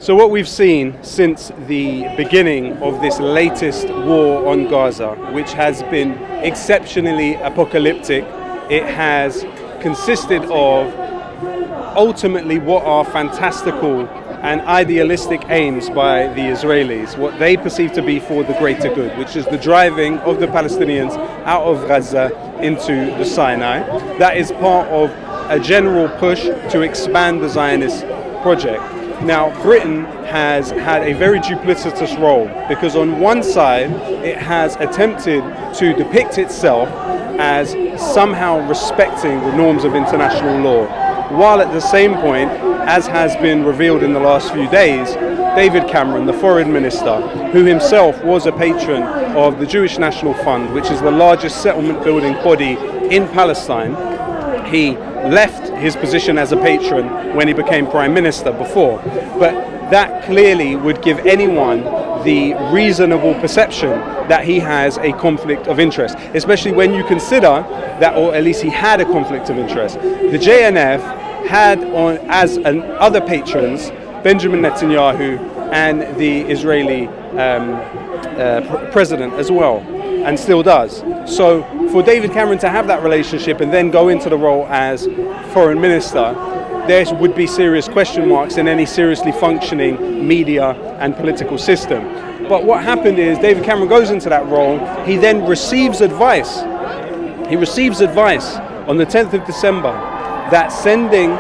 So what we've seen since the beginning of this latest war on Gaza, which has been exceptionally apocalyptic, it has consisted of ultimately what are fantastical and idealistic aims by the Israelis, what they perceive to be for the greater good, which is the driving of the Palestinians out of Gaza into the Sinai. That is part of a general push to expand the Zionist project. Now, Britain has had a very duplicitous role because on one side it has attempted to depict itself as somehow respecting the norms of international law, while at the same point, as has been revealed in the last few days, David Cameron, the foreign minister, who himself was a patron of the Jewish National Fund, which is the largest settlement building body in Palestine, he left his position as a patron when he became prime minister before. But that clearly would give anyone the reasonable perception that he has a conflict of interest, especially when you consider that, or at least he had a conflict of interest. The JNF had on as other patrons Benjamin Netanyahu and the Israeli president as well, and still does. So for David Cameron to have that relationship and then go into the role as foreign minister, there would be serious question marks in any seriously functioning media and political system. But what happened is David Cameron goes into that role, he then receives advice. He receives advice on the 10th of December that sending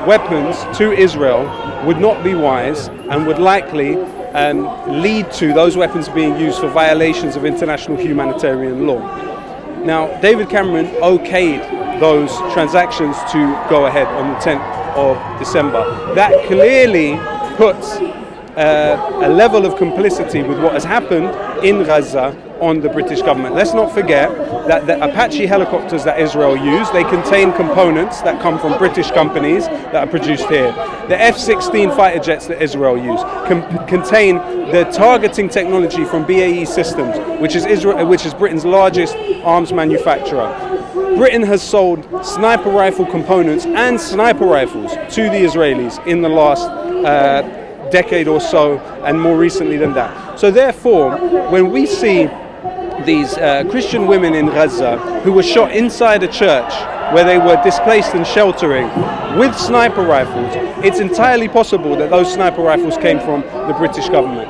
weapons to Israel would not be wise and would likely lead to those weapons being used for violations of international humanitarian law. Now, David Cameron okayed those transactions to go ahead on the 10th of December. That clearly puts a level of complicity with what has happened in Gaza on the British government. Let's not forget that the Apache helicopters that Israel used, they contain components that come from British companies that are produced here. The F-16 fighter jets that Israel used contain the targeting technology from BAE Systems, which is Britain's largest arms manufacturer. Britain has sold sniper rifle components and sniper rifles to the Israelis in the last decade or so, and more recently than that. So therefore, when we see these Christian women in Gaza who were shot inside a church where they were displaced and sheltering with sniper rifles, it's entirely possible that those sniper rifles came from the British government.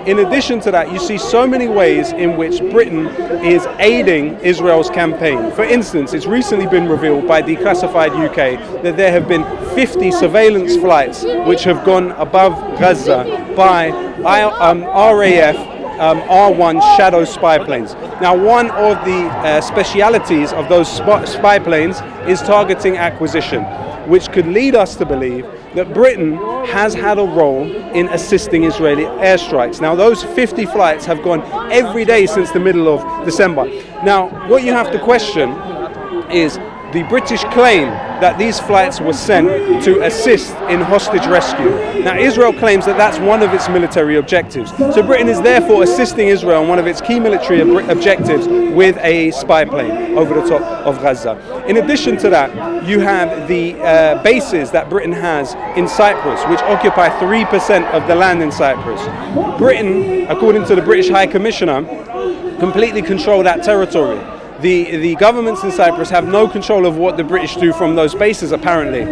In addition to that, you see so many ways in which Britain is aiding Israel's campaign. For instance, it's recently been revealed by Declassified UK that there have been 50 surveillance flights which have gone above Gaza by RAF R1 Shadow spy planes. Now, one of the specialities of those spy planes is targeting acquisition, which could lead us to believe that Britain has had a role in assisting Israeli airstrikes. Now, those 50 flights have gone every day since the middle of December. Now, what you have to question is the British claim that these flights were sent to assist in hostage rescue. Now, Israel claims that that's one of its military objectives. So Britain is therefore assisting Israel in one of its key military objectives with a spy plane over the top of Gaza. In addition to that, you have the bases that Britain has in Cyprus, which occupy 3% of the land in Cyprus. Britain, according to the British High Commissioner, completely control that territory. The governments in Cyprus have no control of what the British do from those bases, apparently.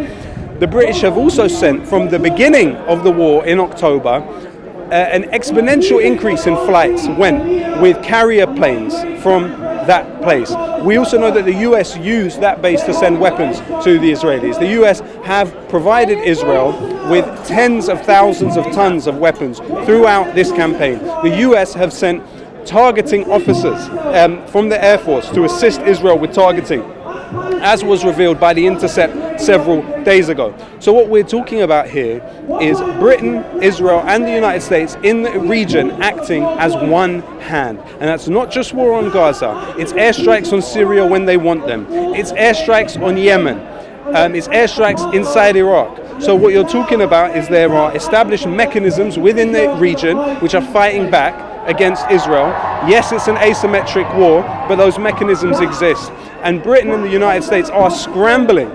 The British have also sent, from the beginning of the war in October, an exponential increase in flights went with carrier planes from that place. We also know that the US used that base to send weapons to the Israelis. The US have provided Israel with tens of thousands of tons of weapons throughout this campaign. The US have sent targeting officers from the Air Force to assist Israel with targeting, as was revealed by The Intercept several days ago. So what we're talking about here is Britain, Israel, and the United States in the region acting as one hand. And that's not just war on Gaza. It's airstrikes on Syria when they want them. It's airstrikes on Yemen. It's airstrikes inside Iraq. So what you're talking about is there are established mechanisms within the region which are fighting back against Israel. Yes, it's an asymmetric war, but those mechanisms exist. And Britain and the United States are scrambling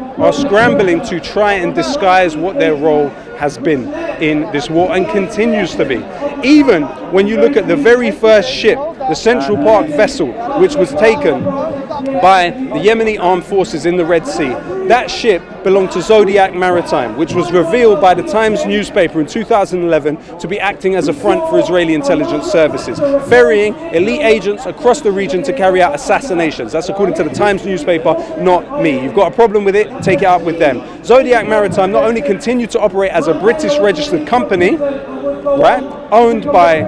to try and disguise what their role has been in this war and continues to be. Even when you look at the very first ship, the Central Park vessel, which was taken by the Yemeni armed forces in the Red Sea, that ship belonged to Zodiac Maritime, which was revealed by the Times newspaper in 2011 to be acting as a front for Israeli intelligence services, ferrying elite agents across the region to carry out assassinations. That's according to the Times newspaper, not me. You've got a problem with it, take it up with them. Zodiac Maritime not only continued to operate as a British registered company, right, owned by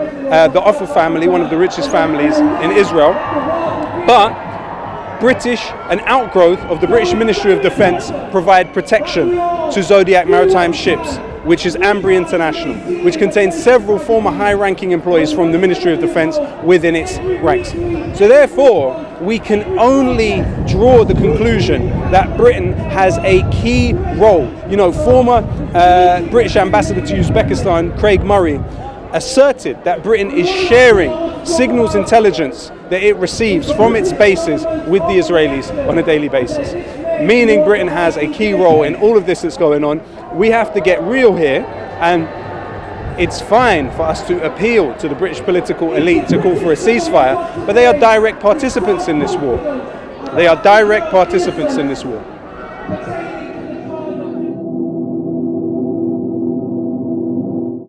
the Offer family, one of the richest families in Israel, but British, an outgrowth of the British Ministry of Defence, provide protection to Zodiac Maritime ships, which is Ambry International, which contains several former high-ranking employees from the Ministry of Defence within its ranks. So therefore, we can only draw the conclusion that Britain has a key role. You know, former British ambassador to Uzbekistan, Craig Murray, asserted that Britain is sharing signals intelligence that it receives from its bases with the Israelis on a daily basis, meaning Britain has a key role in all of this that's going on. We have to get real here, and it's fine for us to appeal to the British political elite to call for a ceasefire, but they are direct participants in this war. They are direct participants in this war.